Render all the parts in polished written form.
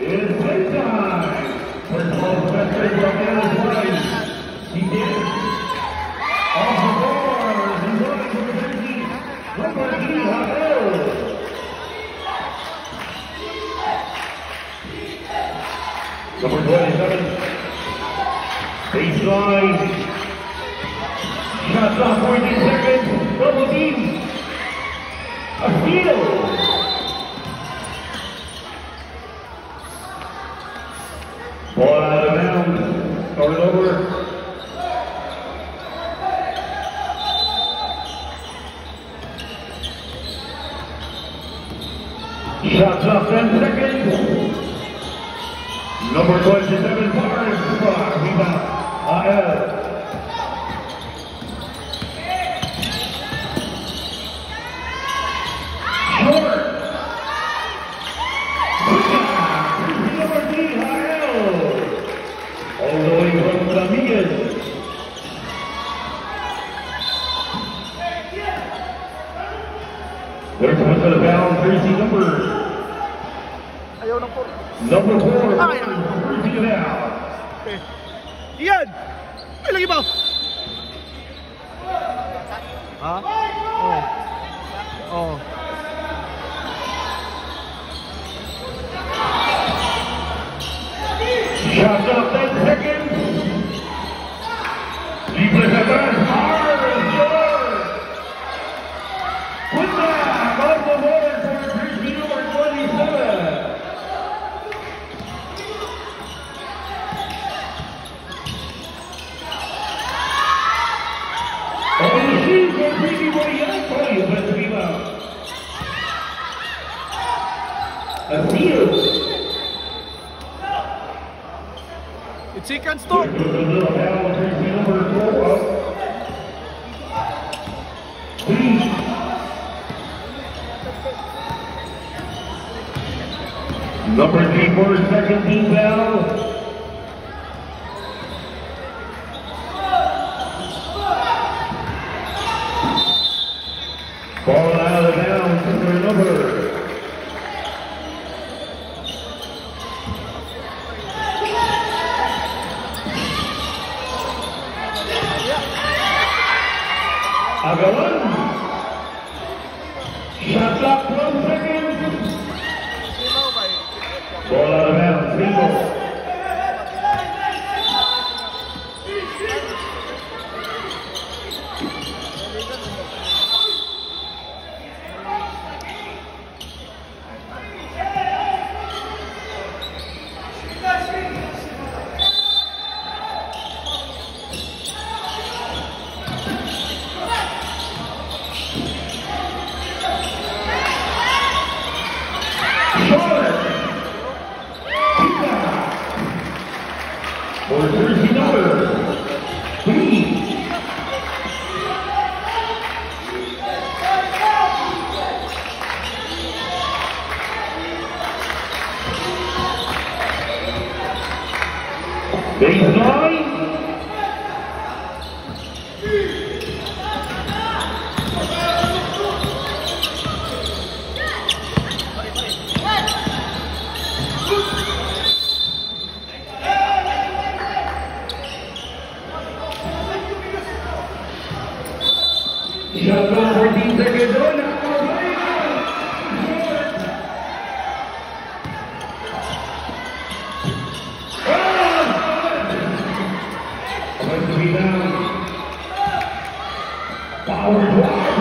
It's playtime for Paul Professor from Anna's Line. He did. Off the board. He's running for the 50. Number 3, Rafael. Number 27. Baseline. Shots off 14 seconds. Double team. A steal. Ball out of bounds. Start over. Shots off 10 seconds. Number 27, Barnes. Rebound. AL. Short. Number 3, AL. All the way from Ramirez. There's one to the bound, jersey number. Number 4, jersey now. Ian! May lagi ba? Ha? Oh. Oh. Shots up 10 seconds. Libre sa taas. Short. Put back on the board for jersey number 27. Oh, the shoes are pretty well young for you, but rebound. A steal. It's seconds to. Number 3 for second team foul. Ball out of bounds for number. Agawan. Shot clock 12 seconds. Ball out of bounds. Single. For jersey number 3. Baseline. Shot clock 14 seconds. Oh, now going to be down. Power drive.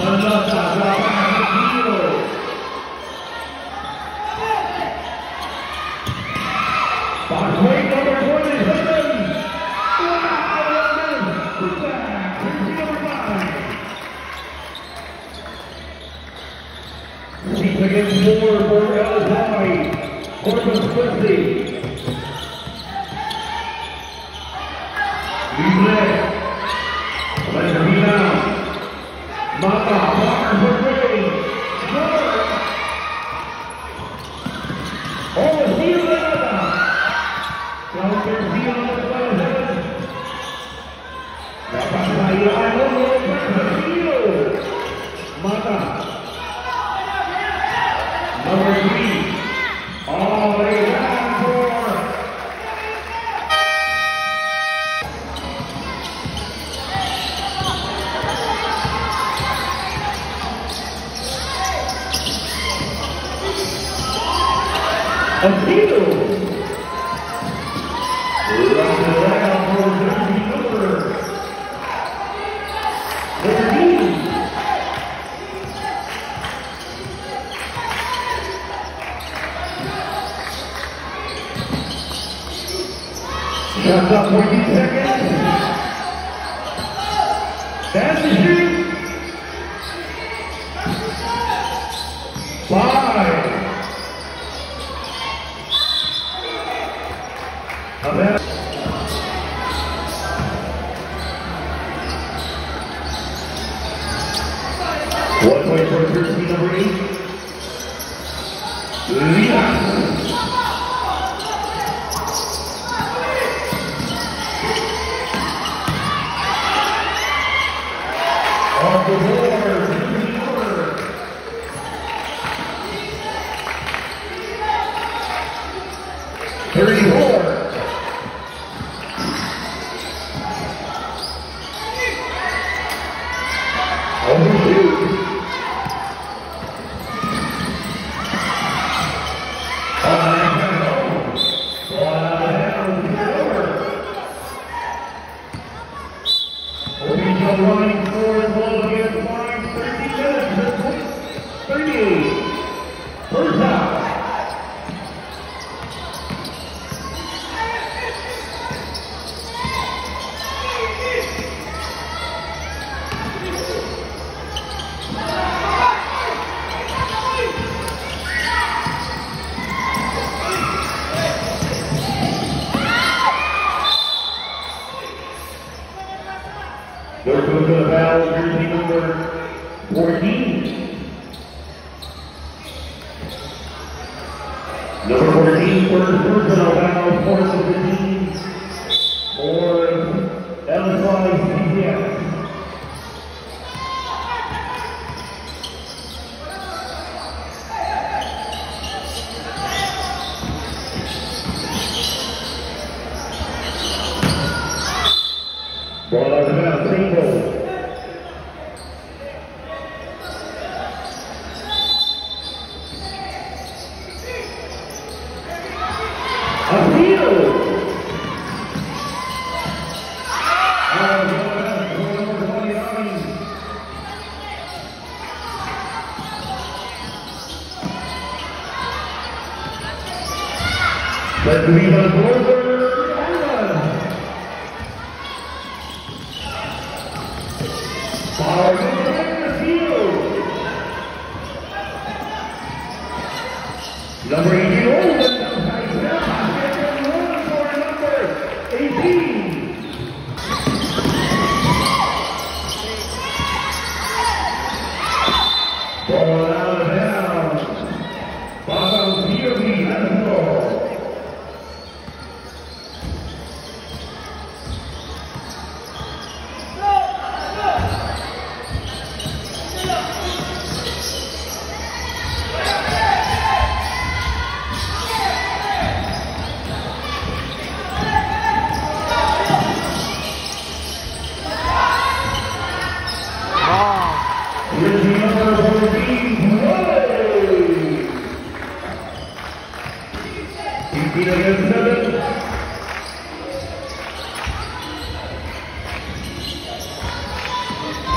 Manlasa, Pathway number 27. Seats against 4 for LSI. Corpus Christi. Libre. Let's rebound. Mata, far for Gray. Short. Oh, steal Mata. Counter steal on the 27. Dapat saya Mata. Number 3. All the way down for a field. Running around for jersey number 13. Shots up 14 seconds. That's the shoot. 5. About 1 point for jersey number 8. Leon. Off the board, jersey number 34. Overshoot. Running forward, ball against line, 30 minutes, 38. First out. They're going to the foul, jersey number 14. Number 14, first personal foul, force of the team for LSI. Ball out of bounds, single. A field. Let's leave on board. Power in the field. Number 18, Olsen. For number 18. Ball out of bounds. Bottom POV, let's go. Here's the number 14, Ray. 18 against 7.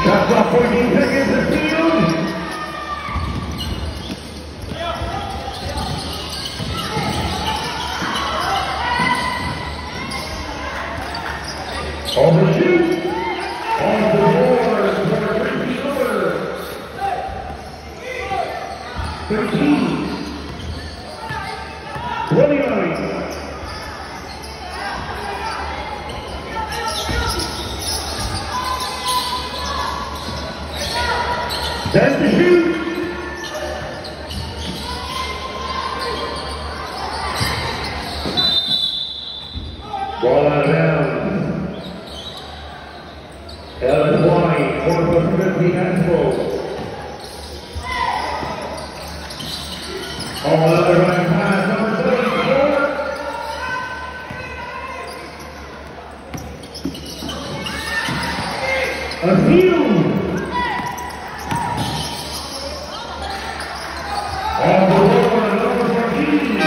Shots off 14 seconds to field. Overshoot. On the board for jersey number 13. 29. That's the shoot. Ball out of bounds. Ellen White, Corpus Christi Expo. Another right pass, number 34. A field. On the board, number 14.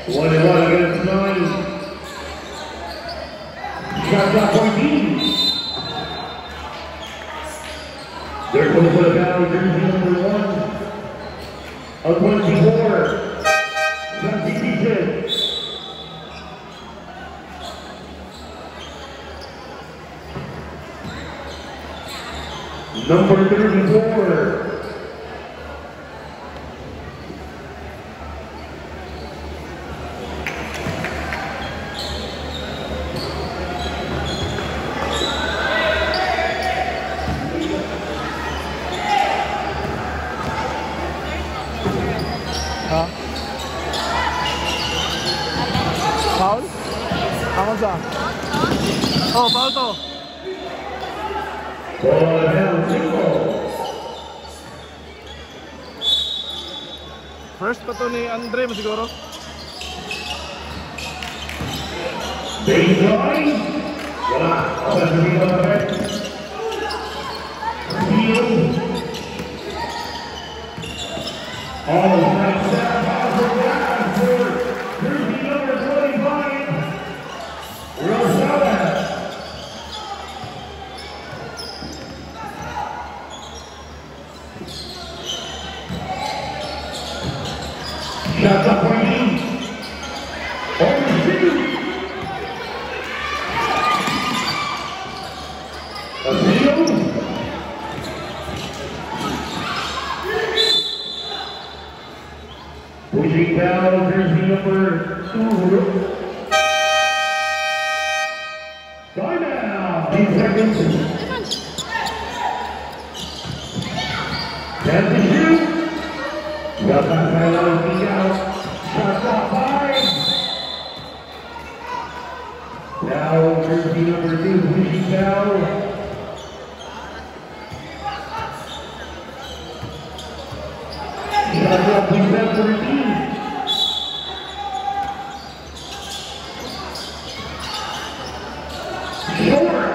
One and one against 9. Shot clock 14. They're going to put a battle jersey number 1. A 24. That's easy. Number 34. Foul? Ako sa? Oh, foul to. First pa to ni Andre mo siguro. Baseline. Wala. Wala sa dito na rin. Steal. All right, set. Positive ground for jersey number 25. Rosales. Shots up for you. Over shoot. A steal. Pushing down jersey number 2. Timeout. 8 seconds. That's the shoot. Shot back by out. Shot off 5. Now jersey number 2 pushing down. Shot up with number 13. Short.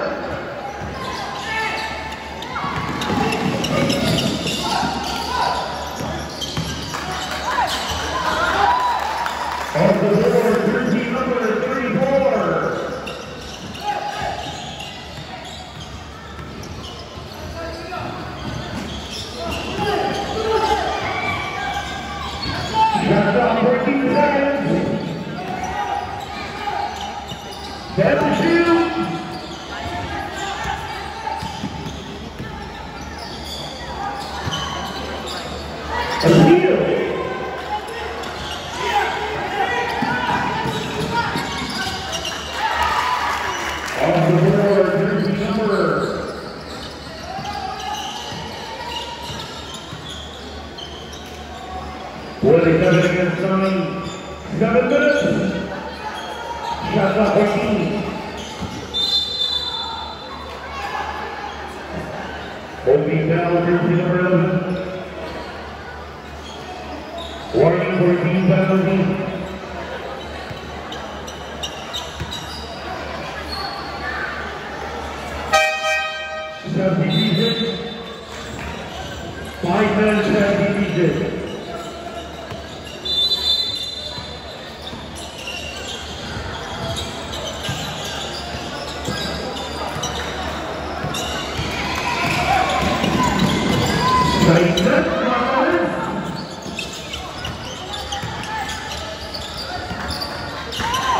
Off the board, jersey number 34. Shot off 14 seconds. That's the shoot. A steal. Off the board, jersey number 47 against 9. 7 minutes. Shot clock 14. Opening foul, jersey number 11. Warning for team penalty. Substitution. 5 minutes substitution.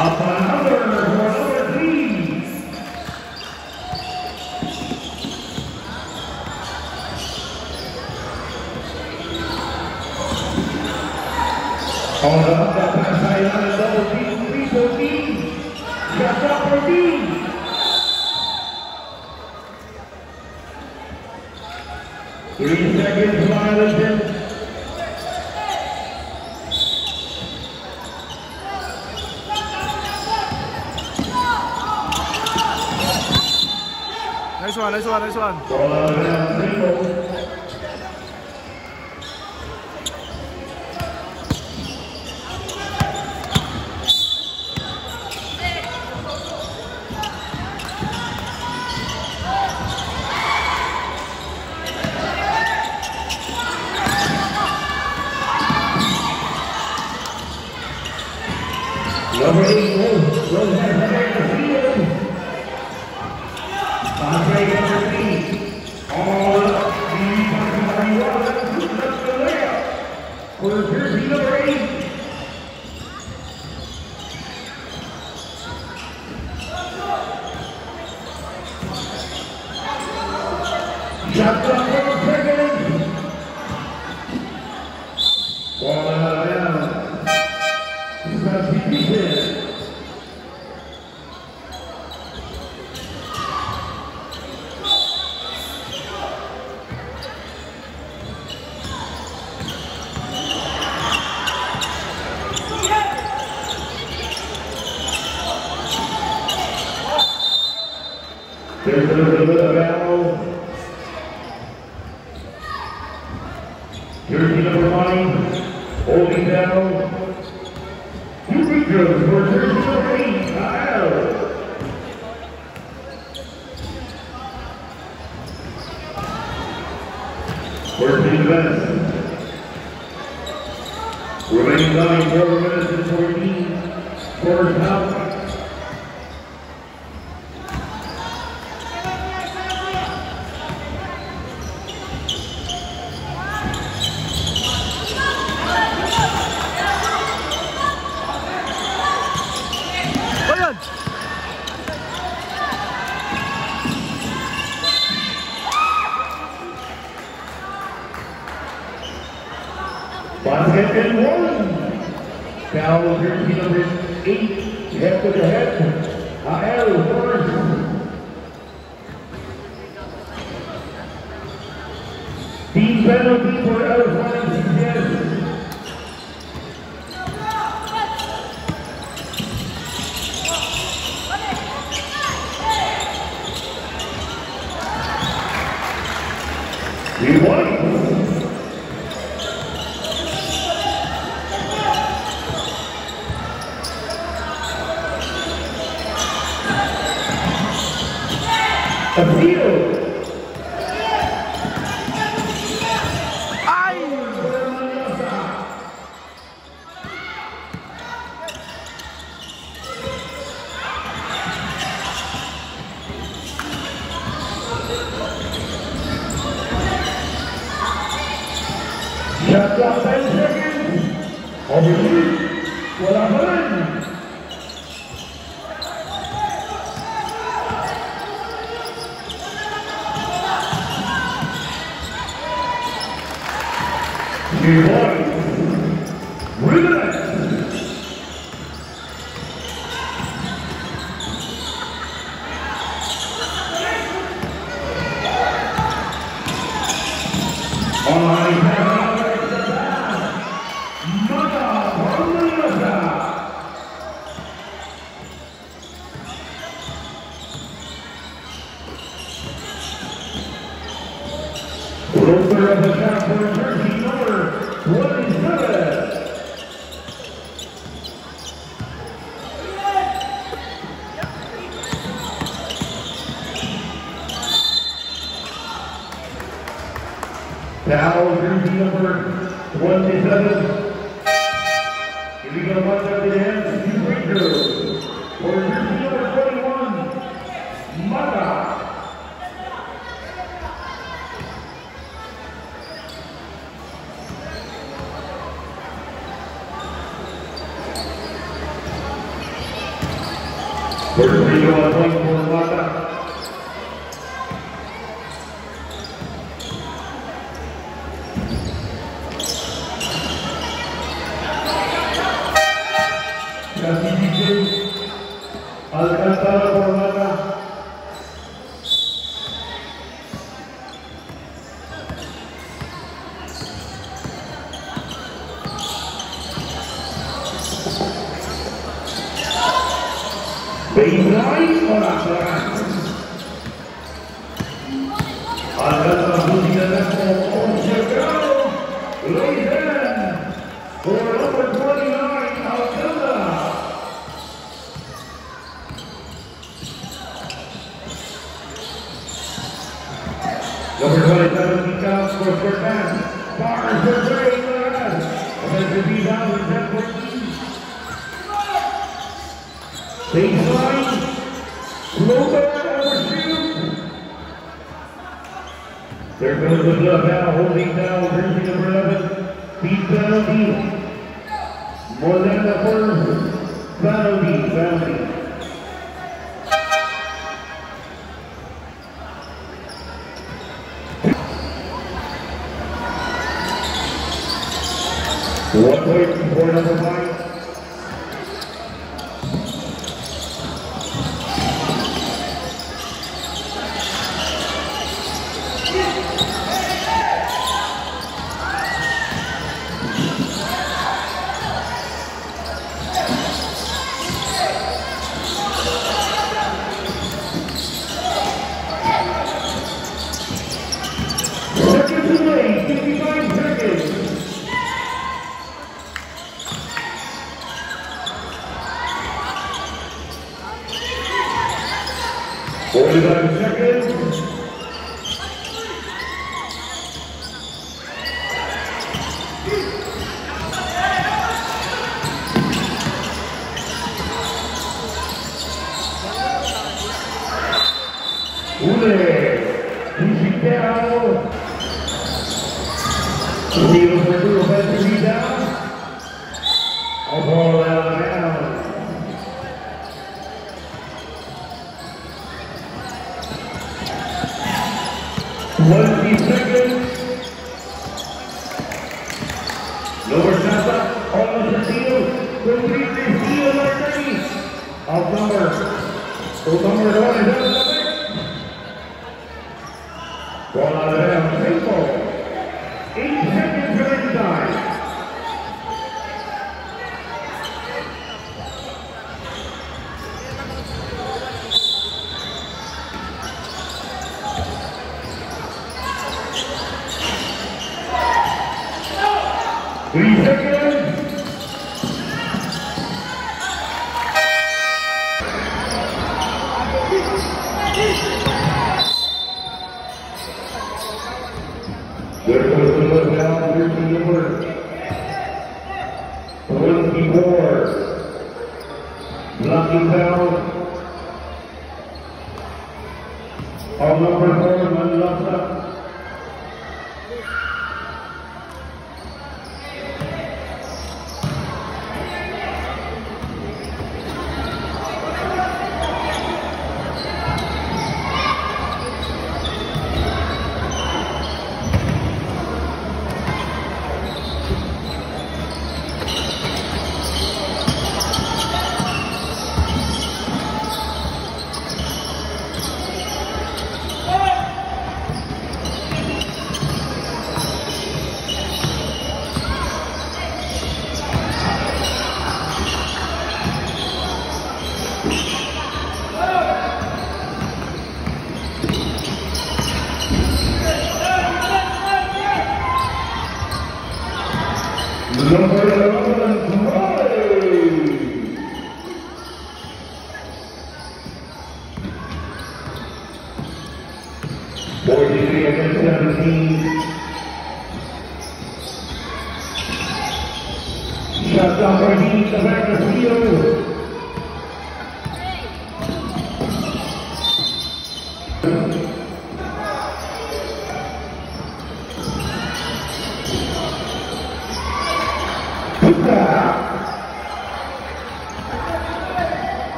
Up another three. On the pass sideline, double team, 3-14. Shot clock 14. Three seconds violation. Nice one, nice one, nice one. Ball out of bounds, single. Number 8, Rose has the field. Andre number 3. All up. The layup for jersey number 8. Shot clock 1 second. Ball out of bounds. There's a little bit of ammo. Jersey number 9, holding down. Two free throws for jersey number 8, Kyle. First and best. Remaining time, 4 minutes and 14. Quarters out. Basket and 1. Foul jersey number 8, head to the head. Ael first. Team penalty for Elfine CCS. He won. Appeal. Ay! Shot clock 10 seconds. Overshoot. Wala pa rin. Relax. Closer of the shot for jersey number 27. Foul jersey number 27. If you go one up the hands, two free throws. For jersey number 21, Mata. First free throw on point for Mata. 22, Alcantara Formata. Baseline para Sarang. Alcantara losing the left ball on Chicago. Lays in for number 29, Alcantara. Number 27, he counts for Fernand. Bars for three, offensive rebound, 10-14. Baseline, floater, overshoot. There goes the glove now, holding down, jersey number 11. Speed penalty. More than the first penalty. One point for number 5. Seconds away, 55 seconds. 45 seconds. Pushing down. Steals for two, offensive rebound. A ball out of bounds. 20 seconds. Lower Sasa, almost a steal. Completely steal by 30. Off number. So number 1 is out of the mix. Ball out of bounds. Baseball. 8 seconds remaining time. Three seconds. There goes the left down, here's the number 24. Blocking down on number 4, Manlasa. Number 11, Riley. 43 against 17. Shot down by Heath, the back of the field.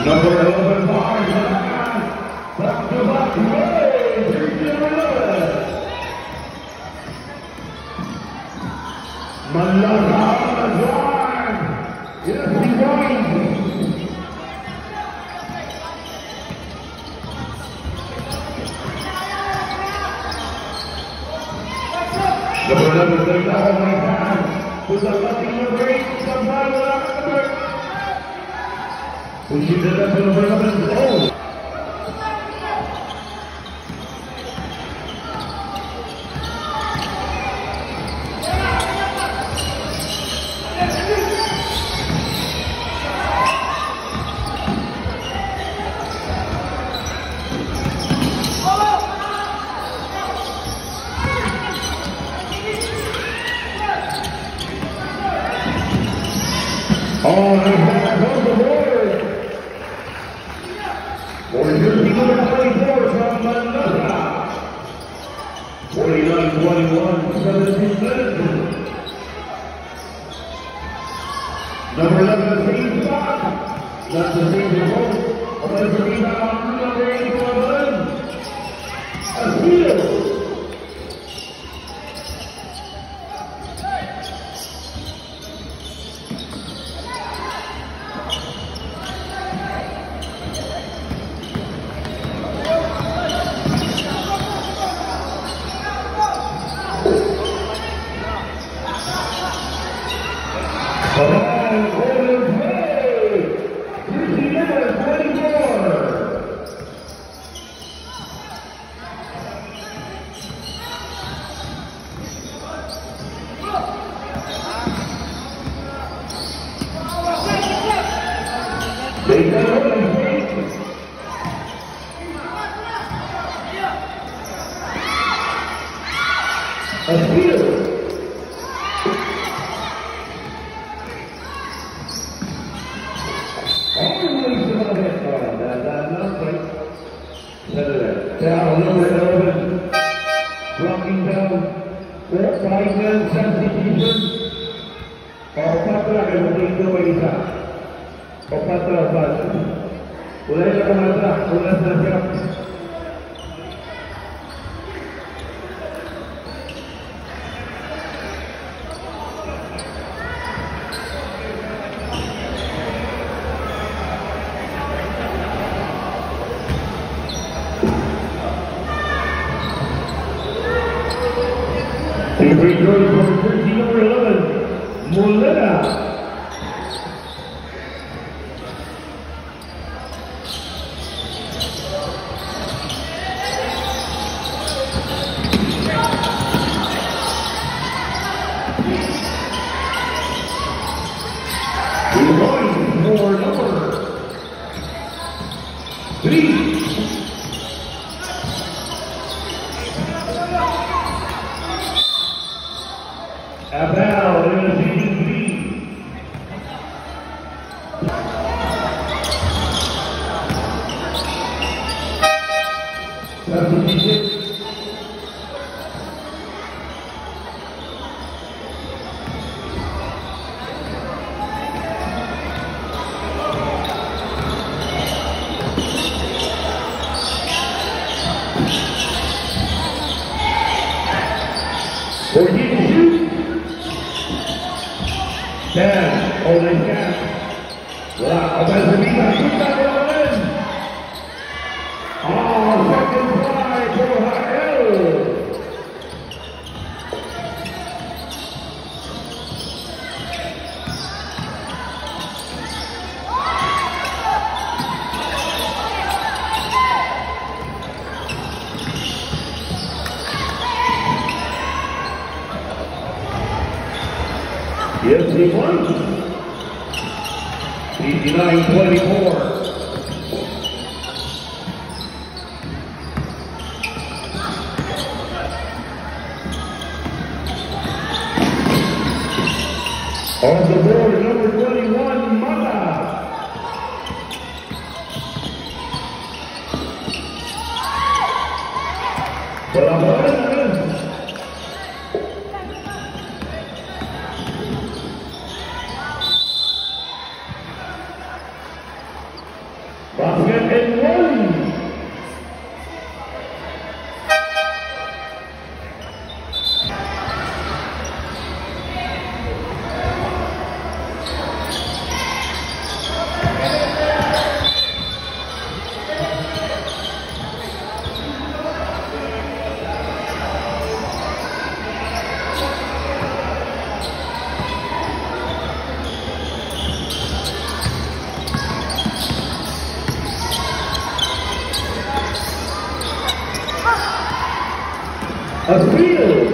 Number 11, Bars, back to back, here's number 11. Malaga drive. Yes, he wins. Number 11, there's a home run pass. With a lucky number 8, sometime without number. Who shoots it up to number 11? Oh. Oh, they have on the board. For jersey number 24 from Manila. 49-21, 17 minutes. Number 11, Steve Scott. That's the same result. Offensive rebound, number 81, a steal. Blocking down, 5 men substitution. Patra que no tengo isa. Patra basta. Ulay na kumata, ulas na siya. Free throw for jersey number 11, Molina. He's going for number 3. Abel in the CDP. Substitution. Or you can shoot. 10, oh, they can. Wala, offensive rebound, shoot that one in. Oh, second try for Raquel. Yes, he won. 89-24. On the board, number 21, Mata. Basket and one. A field.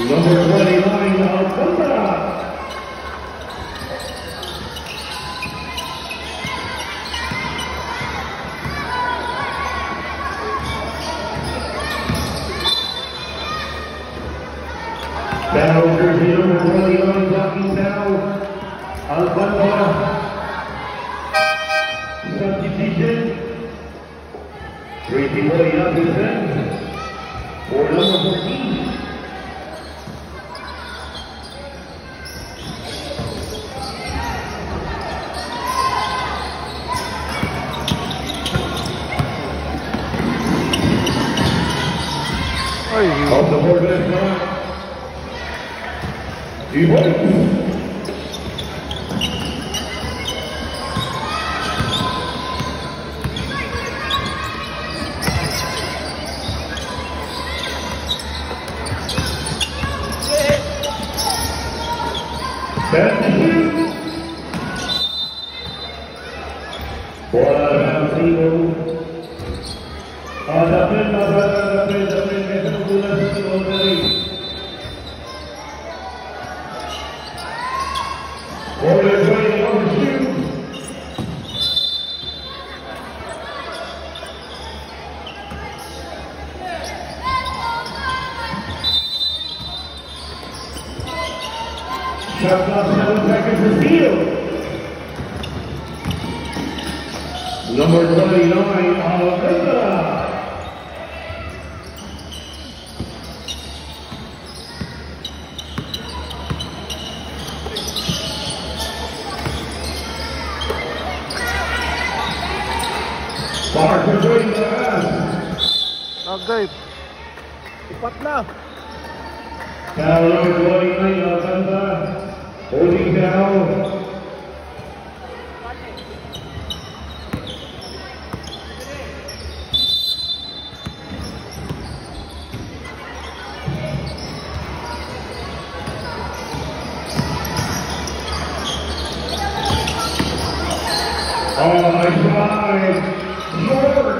Number 29, Alcantara. Foul jersey number 29, blocking foul. Alcantara. Substitution. Tracy Boyd up his bench for number 14. Off the board left side. Boyd. Shot clock 7 seconds to steal. Number 29, Alcantara. Parker joins the pass. Okay. Ipat na. Foul number 29, Alcantara. Holding foul. Nice drive. Short.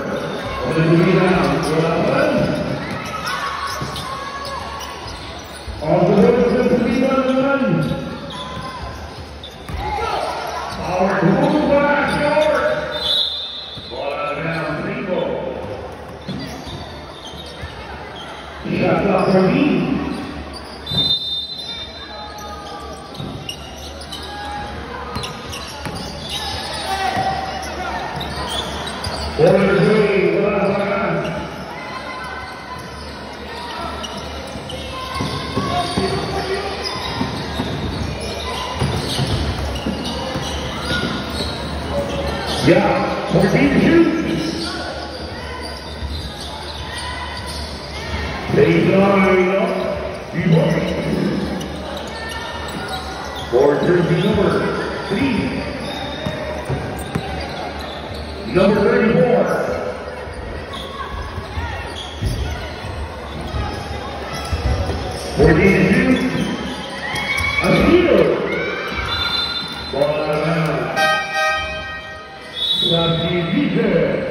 On the rebound. 11. On the road to the rebound. Our move back short. Ball out of bounds. Single. Shot clock for me. Warriors lead, yeah, 14 to shoot. Baseline up. For jersey number 3. Number 34. For D2. Aceto. Ball out of bounds. Substitution.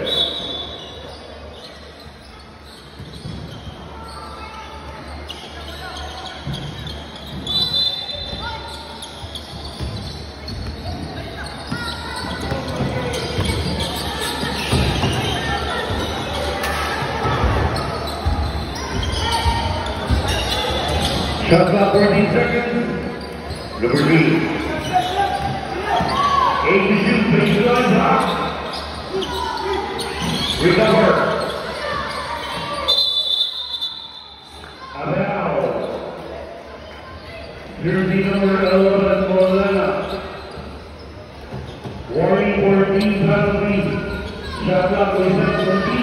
Shot clock 14 seconds. Number 3. 8 to shoot, baseline top. Recover. Abel. Jersey number 11, Molina. Warning for team penalty. Shot clock was set 14.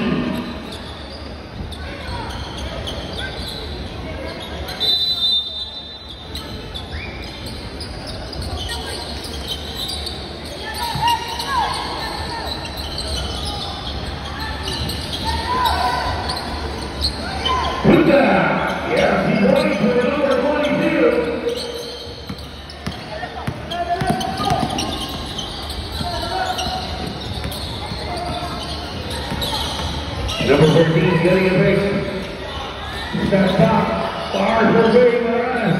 Yeah, he's running to the number 22. Number 14 getting a break. Step back. Far away, Morales.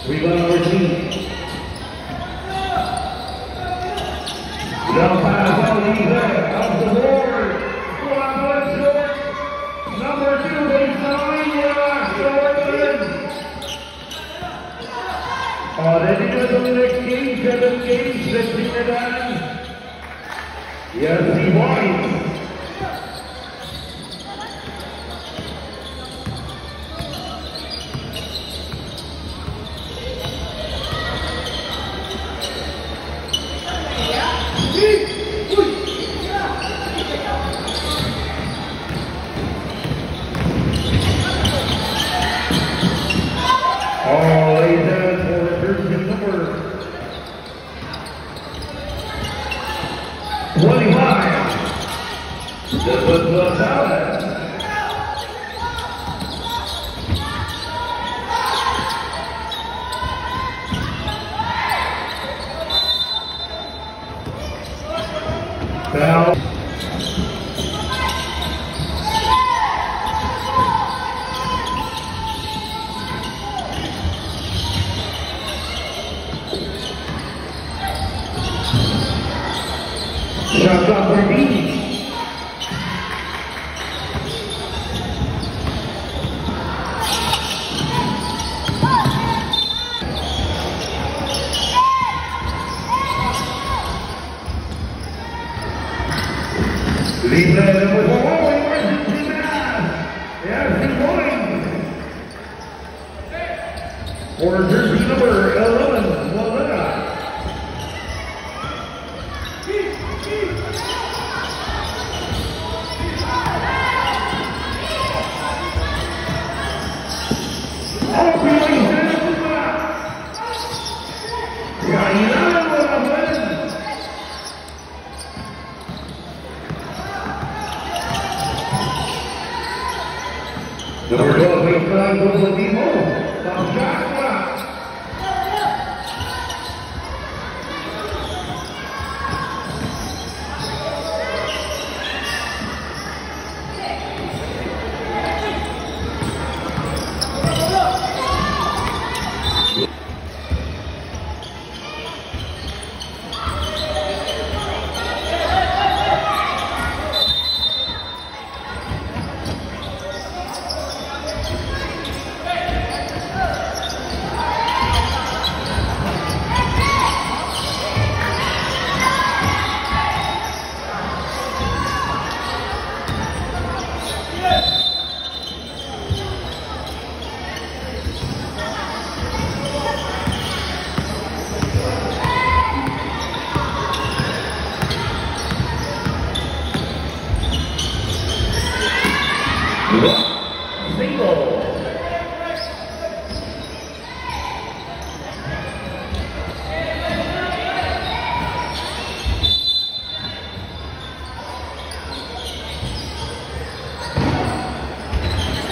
Rebound Ortiz. Now pass out there. Off the board. One short. Number 2 baseline. Jordan. Ready to the next game. 7 games. 16 and done. Yes, he won. Foul. Shot clock for B. Lead number 4, yes, he's going. For jersey number 11, Molina. Number 12, baseline, goes to Demo. Foul shot.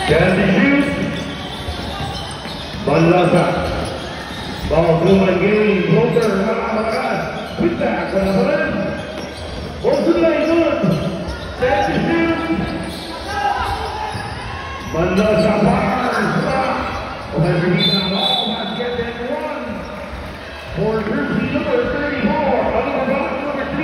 Candy shoot. Banlasa. Ball Blumen game. Floater. Malakas. Quick back. Wala. Ball to the line. Good. Candy shoot. Banlasa. Fires. Offensive rebound. Ball. Basket and 1. For jersey number 34. Oliver Rock number 3.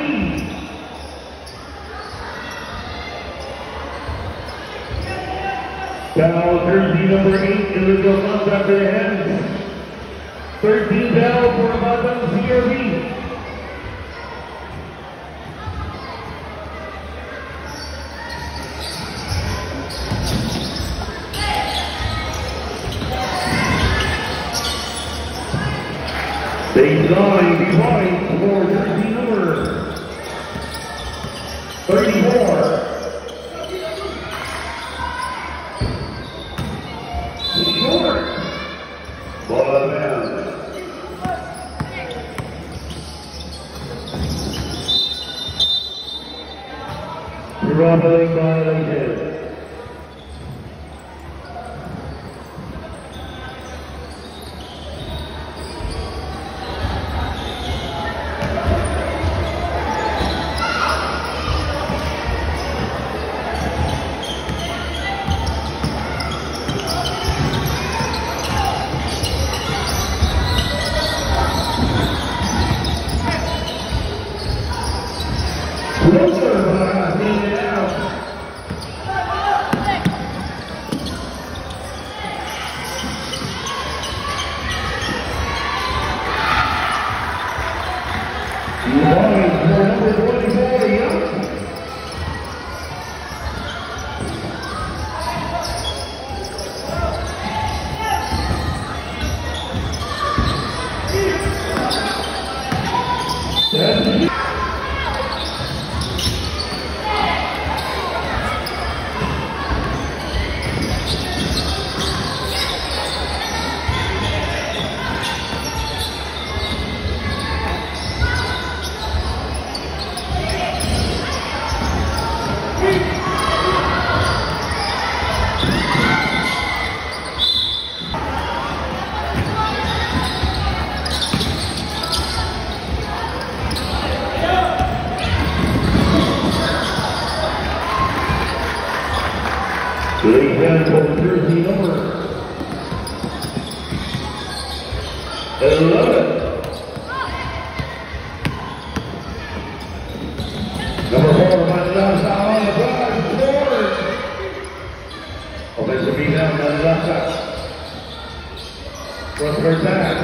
Foul, jersey number 8, illegal contact to the hands. 13 foul for Batang CRB. Baseline behind for jersey number 34. Short. Ball down. Traveling violated. Closer, in and out. Number 24, Young. Laid down for jersey number 11. Number 4, Manlasa on the drive, forward. Offensive rebound, Manlasa. Cross for attack.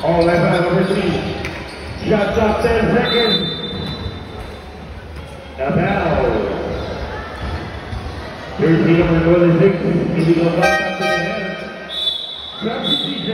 All left out, number 3. Shots up 10 seconds. Now foul. Jersey number 26, illegal back up to the head. Travis DJ.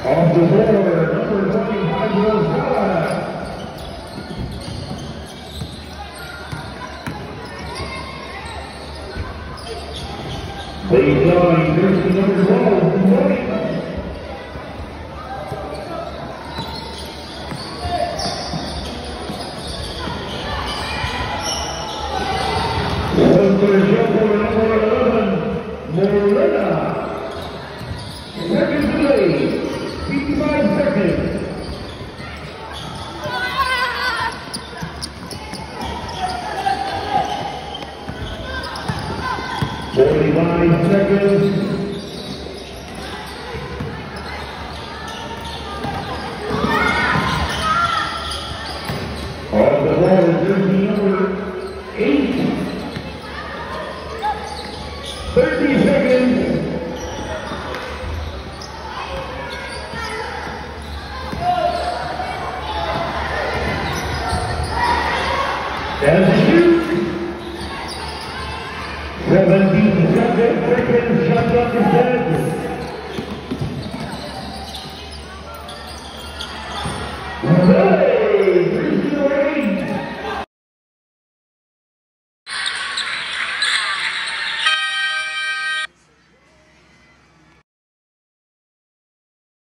Off the board, number 25, Rosella. Baseline, jersey number 12, Morning. Number 11, Morena. Second play. 55 seconds. Off the ball, jersey number 8. 30 seconds. And shoot. 17 seconds, shot up his head. Good.